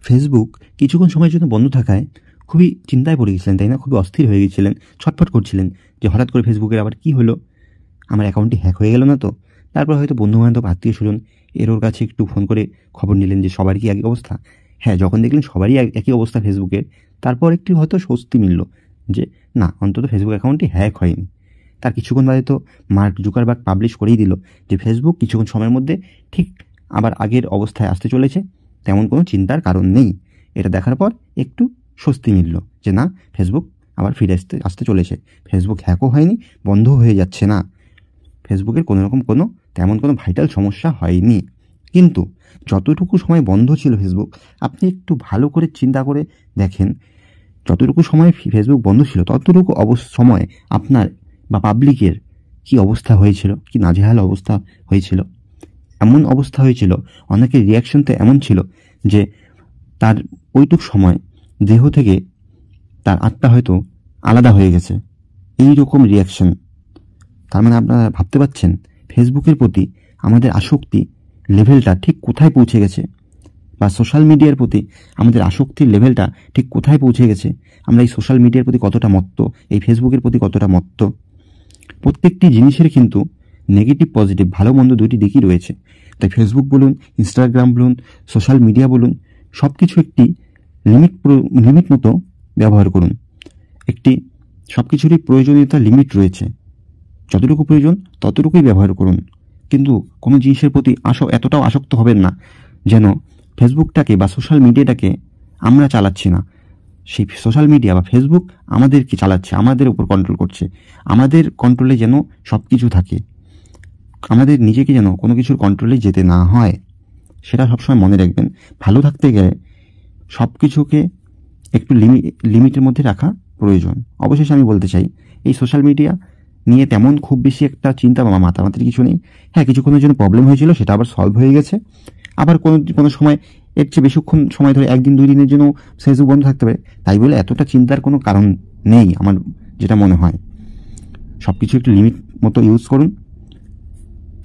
Facebook কিছুক্ষণ সময়ের জন্য বন্ধ থাকায় খুবই চিন্তায় পড়ে গেছিলেন, তাই না? খুবই অস্থির হয়ে গেছিলেন, ছটফট করছিলেন যে হঠাৎ করে ফেসবুকের আবার কী হলো, আমার অ্যাকাউন্টটি হ্যাক হয়ে গেল না তো? তারপর হয়তো বন্ধুবান্ধব, আত্মীয়স্বজন এর কাছে একটু ফোন করে খবর নিলেন যে সবারই কি একই অবস্থা। হ্যাঁ, যখন দেখলেন সবারই একই অবস্থা ফেসবুকের, তারপর একটু হয়তো স্বস্তি মিলল যে না, অন্তত ফেসবুক অ্যাকাউন্টটি হ্যাক হয়নি। তার কিছুক্ষণ বাদে তো মার্ক জুকারবার্গ পাবলিশ করেই দিল যে ফেসবুক কিছুক্ষণ সময়ের মধ্যে ঠিক আবার আগের অবস্থায় আসতে চলেছে, তেমন কোনো চিন্তার কারণ নেই। এটা দেখার পর একটু স্বস্তি মিলল যে না, ফেসবুক আবার ফিরে আসতে চলেছে, ফেসবুক হ্যাকও হয়নি, বন্ধও হয়ে যাচ্ছে না, ফেসবুকের তেমন কোনো ভাইটাল সমস্যা হয়নি। কিন্তু যতটুকু সময় বন্ধ ছিল ফেসবুক, আপনি একটু ভালো করে চিন্তা করে দেখেন, যতটুকু সময় ফেসবুক বন্ধ ছিল ততটুকু সময় আপনার বা পাবলিকের কি অবস্থা হয়েছিল, কি নাজেহাল অবস্থা হয়েছিল। এমন অবস্থা হয়েছিল, অনেকের রিয়াকশন তো এমন ছিল যে তার ওইটুক সময় দেহ থেকে তার আত্মা হয়তো আলাদা হয়ে গেছে, এই রকম রিয়াকশন। তার মানে আপনারা ভাবতে পারছেন ফেসবুকের প্রতি আমাদের আসক্তি লেভেলটা ঠিক কোথায় পৌঁছে গেছে, বা সোশ্যাল মিডিয়ার প্রতি আমাদের আসক্তির লেভেলটা ঠিক কোথায় পৌঁছে গেছে। আমরা এই সোশ্যাল মিডিয়ার প্রতি কতটা মত্ত, এই ফেসবুকের প্রতি কতটা মত্ত। প্রত্যেকটি জিনিসের কিন্তু নেগেটিভ পজিটিভ, ভালো মন্দ দুটি দিকই রয়েছে। তাই ফেসবুক বলুন, ইনস্টাগ্রাম বলুন, সোশ্যাল মিডিয়া বলুন, সব কিছু একটি লিমিট মতো ব্যবহার করুন। সব কিছুরই প্রয়োজনীয়তা লিমিট রয়েছে, যতটুকু প্রয়োজন ততটুকুই ব্যবহার করুন। কিন্তু কোনো জিনিসের প্রতি এতটাও আসক্ত হবেন না যেন ফেসবুকটাকে বা সোশ্যাল মিডিয়াটাকে আমরা চালাচ্ছি না, সেই সোশ্যাল মিডিয়া বা ফেসবুক আমাদেরকে চালাচ্ছে, আমাদের উপর কন্ট্রোল করছে। আমাদের কন্ট্রোলে যেন সব কিছু থাকে, আমাদের নিজেকে যেন কোনো কিছুর কন্ট্রোলে যেতে না হয়, সেটা সবসময় মনে রাখবেন। ভালো থাকতে গেলে সব কিছুকে একটু লিমিটের মধ্যে রাখা প্রয়োজন। অবশেষে আমি বলতে চাই, এই সোশ্যাল মিডিয়া নিয়ে তেমন খুব বেশি একটা চিন্তা বা মাতামাতির কিছু নেই। হ্যাঁ, কিছুক্ষণের জন্য প্রবলেম হয়েছিল, সেটা আবার সলভ হয়ে গেছে। আবার কোনো সময় এর চেয়ে বেশিক্ষণ সময় ধরে 1 দিন 2 দিনের জন্য ফেসবুক বন্ধ থাকতে পারে, তাই বলে এতটা চিন্তার কোনো কারণ নেই আমার যেটা মনে হয়। সব কিছু একটু লিমিট মতো ইউজ করুন,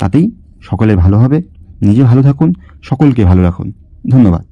তাতেই সকলের ভালো হবে। নিজে ভালো থাকুন, সকলকে ভালো রাখুন। ধন্যবাদ।